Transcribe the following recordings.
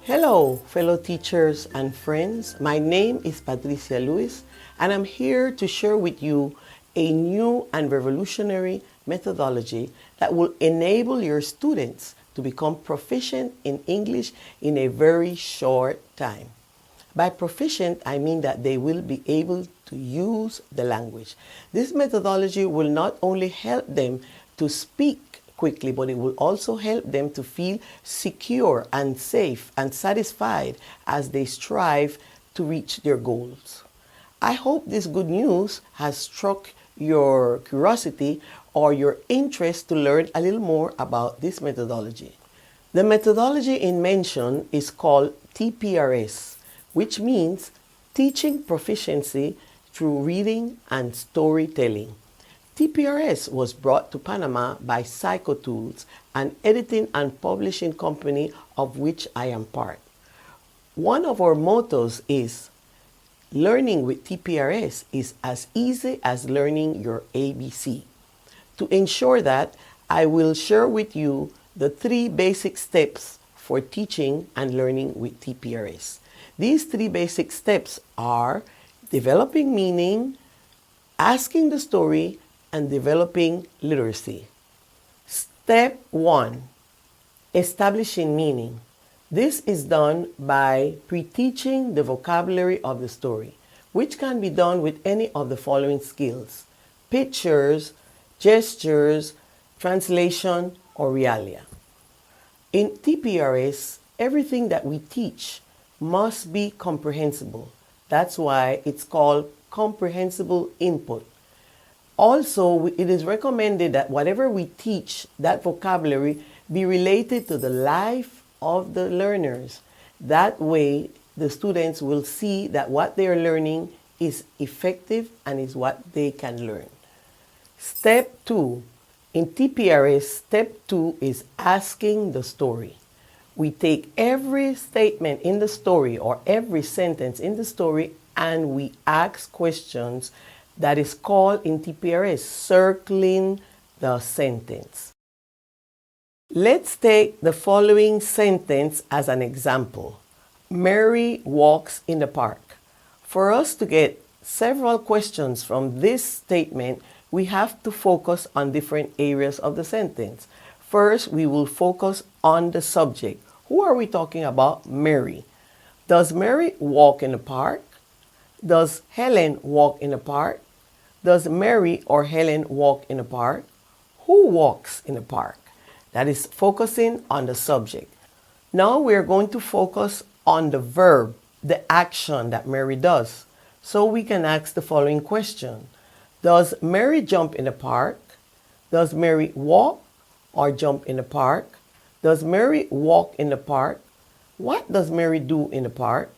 Hello, fellow teachers and friends. My name is Patricia Lewis, and I'm here to share with you a new and revolutionary methodology that will enable your students to become proficient in English in a very short time. By proficient, I mean that they will be able to use the language. This methodology will not only help them to speak quickly, but it will also help them to feel secure and safe and satisfied as they strive to reach their goals. I hope this good news has struck your curiosity or your interest to learn a little more about this methodology. The methodology in mention is called TPRS, which means Teaching Proficiency Through Reading and Storytelling. TPRS was brought to Panama by PsychoTools, an editing and publishing company of which I am part. One of our mottos is, learning with TPRS is as easy as learning your ABC. To ensure that, I will share with you the 3 basic steps for teaching and learning with TPRS. These 3 basic steps are developing meaning, asking the story, and developing literacy. Step 1, establishing meaning. This is done by pre-teaching the vocabulary of the story, which can be done with any of the following skills: pictures, gestures, translation, or realia. In TPRS, everything that we teach must be comprehensible. That's why it's called comprehensible input. Also, it is recommended that whatever we teach, that vocabulary, be related to the life of the learners. That way, the students will see that what they are learning is effective and is what they can learn. Step 2. In TPRS, step 2 is asking the story. We take every statement in the story or every sentence in the story and we ask questions. That is called in TPRS circling the sentence. Let's take the following sentence as an example. Mary walks in the park. For us to get several questions from this statement, we have to focus on different areas of the sentence. First, we will focus on the subject. Who are we talking about? Mary. Does Mary walk in the park? Does Helen walk in the park? Does Mary or Helen walk in the park? Who walks in the park? That is focusing on the subject. Now we are going to focus on the verb, the action that Mary does. So we can ask the following question. Does Mary jump in the park? Does Mary walk or jump in the park? Does Mary walk in the park? What does Mary do in the park?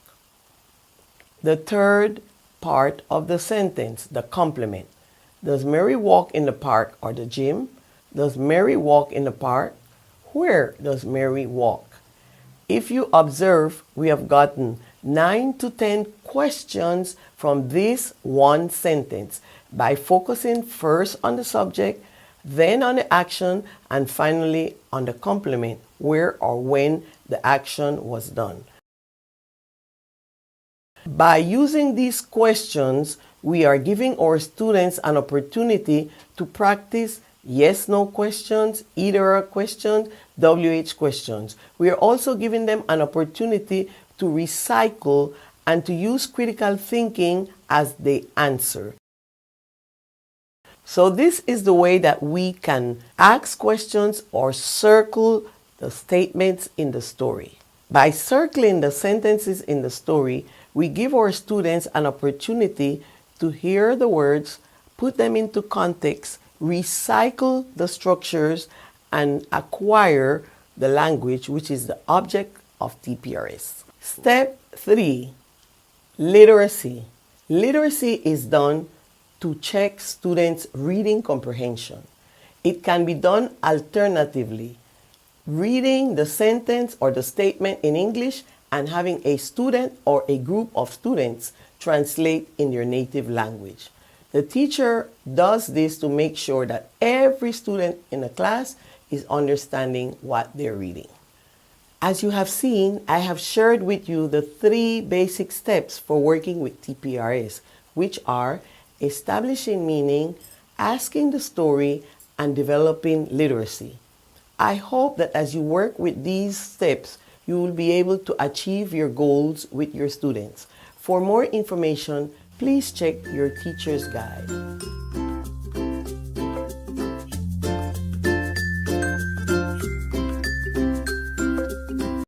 The third part of the sentence, the complement. Does Mary walk in the park or the gym? Does Mary walk in the park? Where does Mary walk? If you observe, we have gotten 9 to 10 questions from this one sentence by focusing first on the subject, then on the action, and finally on the complement, where or when the action was done. By using these questions, we are giving our students an opportunity to practice yes/no questions, either questions, WH questions. We are also giving them an opportunity to recycle and to use critical thinking as they answer. So this is the way that we can ask questions or circle the statements in the story. By circling the sentences in the story, we give our students an opportunity to hear the words, put them into context, recycle the structures, and acquire the language, which is the object of TPRS. Step 3, literacy. Literacy is done to check students' reading comprehension. It can be done alternatively, reading the sentence or the statement in English and having a student or a group of students translate in their native language. The teacher does this to make sure that every student in the class is understanding what they're reading. As you have seen, I have shared with you the 3 basic steps for working with TPRS, which are establishing meaning, asking the story, and developing literacy. I hope that as you work with these steps, you will be able to achieve your goals with your students. For more information, please check your teacher's guide.